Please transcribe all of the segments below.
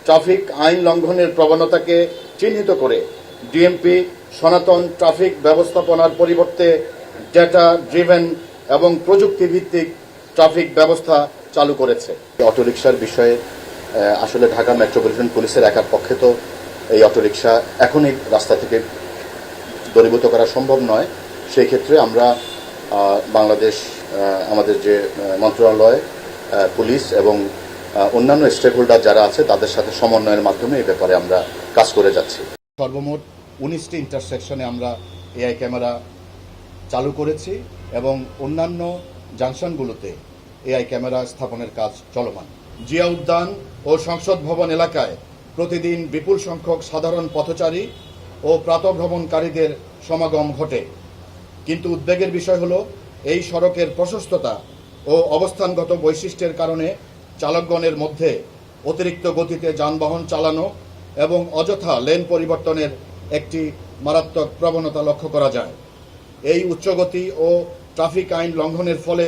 Traffic আইন লঙ্ঘনের প্রবণতাকে চিহ্নিত করে ডিএমপি সনাতন ট্রাফিক ব্যবস্থাপনার পরিবর্তে ডেটা ড্রিভেন এবং প্রযুক্তিভিত্তিক ট্রাফিক ব্যবস্থা চালু করেছে। অটোরিকশার বিষয়ে আসলে ঢাকা মেট্রোপলিটন পুলিশের একার পক্ষে তো এই অটোরিকশা এখনই রাস্তা থেকে দূরীভূত করা সম্ভব নয়। সেই ক্ষেত্রে আমরা বাংলাদেশ আমাদের যে মন্ত্রণালয়, পুলিশ এবং অন্যান্য স্টেক হোল্ডার যারা আছে তাদের সাথে সমন্বয়ের মাধ্যমে এই ব্যাপারে আমরা কাজ করে যাচ্ছি। সর্বমোট 19টি ইন্টারসেকশনে আমরা এআই ক্যামেরা চালু করেছি এবং অন্যান্য জাংশনগুলোতে এআই ক্যামেরা স্থাপনের কাজ চলমান। জিয়া উদ্যান ও সংসদ ভবন এলাকায় প্রতিদিন বিপুল সংখ্যক সাধারণ পথচারী ও প্রাতঃভ্রমণকারীদের সমাগম ঘটে, কিন্তু উদ্বেগের বিষয় হল এই সড়কের প্রশস্ততা ও অবস্থানগত বৈশিষ্ট্যের কারণে চালকগণের মধ্যে অতিরিক্ত গতিতে যানবাহন চালানো এবং অযথা লেন পরিবর্তনের একটি মারাত্মক প্রবণতা লক্ষ্য করা যায়। এই উচ্চগতি ও ট্রাফিক আইন লঙ্ঘনের ফলে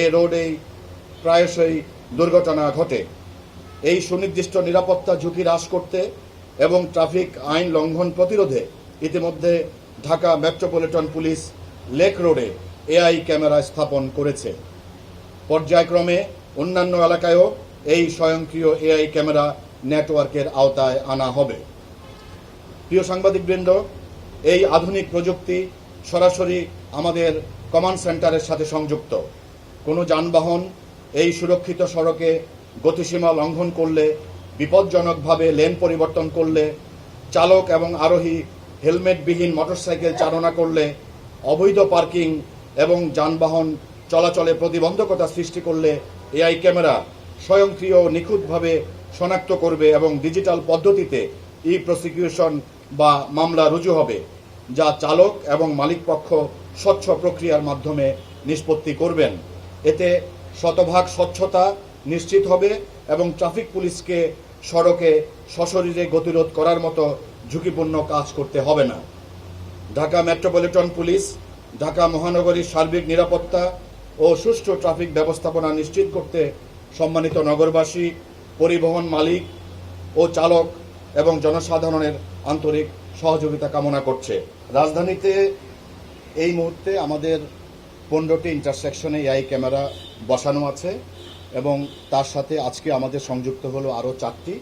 এ রোডে প্রায়শই দুর্ঘটনা ঘটে। এই সুনির্দিষ্ট নিরাপত্তা ঝুঁকি হ্রাস করতে এবং ট্রাফিক আইন লঙ্ঘন প্রতিরোধে ইতিমধ্যে ঢাকা মেট্রোপলিটন পুলিশ লেক রোডে এআই ক্যামেরা স্থাপন করেছে। পর্যায়ক্রমে অন্যান্য এলাকায়ও এই স্বয়ংক্রিয় এআই ক্যামেরা নেটওয়ার্কের আওতায় আনা হবে। প্রিয় সাংবাদিকবৃন্দ, এই আধুনিক প্রযুক্তি সরাসরি আমাদের কমান্ড সেন্টারের সাথে সংযুক্ত। কোনো যানবাহন এই সুরক্ষিত সড়কে গতিসীমা লঙ্ঘন করলে, বিপজ্জনকভাবে লেন পরিবর্তন করলে, চালক এবং আরোহী হেলমেটবিহীন মোটরসাইকেল চালনা করলে, অবৈধ পার্কিং এবং যানবাহন চলাচলে প্রতিবন্ধকতা সৃষ্টি করলে এআই ক্যামেরা স্বয়ংক্রিয় নিখুঁতভাবে শনাক্ত করবে এবং ডিজিটাল পদ্ধতিতে ই প্রসিকিউশন বা মামলা রুজু হবে, যা চালক এবং মালিকপক্ষ স্বচ্ছ প্রক্রিয়ার মাধ্যমে নিষ্পত্তি করবেন। এতে শতভাগ স্বচ্ছতা নিশ্চিত হবে এবং ট্রাফিক পুলিশকে সড়কে সশরীরে গতিরোধ করার মতো ঝুঁকিপূর্ণ কাজ করতে হবে না। ঢাকা মেট্রোপলিটন পুলিশ ঢাকা মহানগরীর সার্বিক নিরাপত্তা ও সুষ্ঠু ট্রাফিক ব্যবস্থাপনা নিশ্চিত করতে সম্মানিত নগরবাসী, পরিবহন মালিক ও চালক এবং জনসাধারণের আন্তরিক সহযোগিতা কামনা করছে। রাজধানীতে এই মুহূর্তে আমাদের 15টি ইন্টারসেকশনে এআই ক্যামেরা বসানো আছে এবং তার সাথে আজকে আমাদের সংযুক্ত হলো আরও 4টি।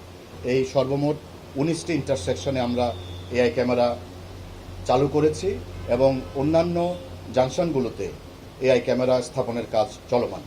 এই সর্বমোট 19টি ইন্টারসেকশনে আমরা এআই ক্যামেরা চালু করেছি এবং অন্যান্য জাংশনগুলোতে এআই ক্যামেরা স্থাপনের কাজ চলমান।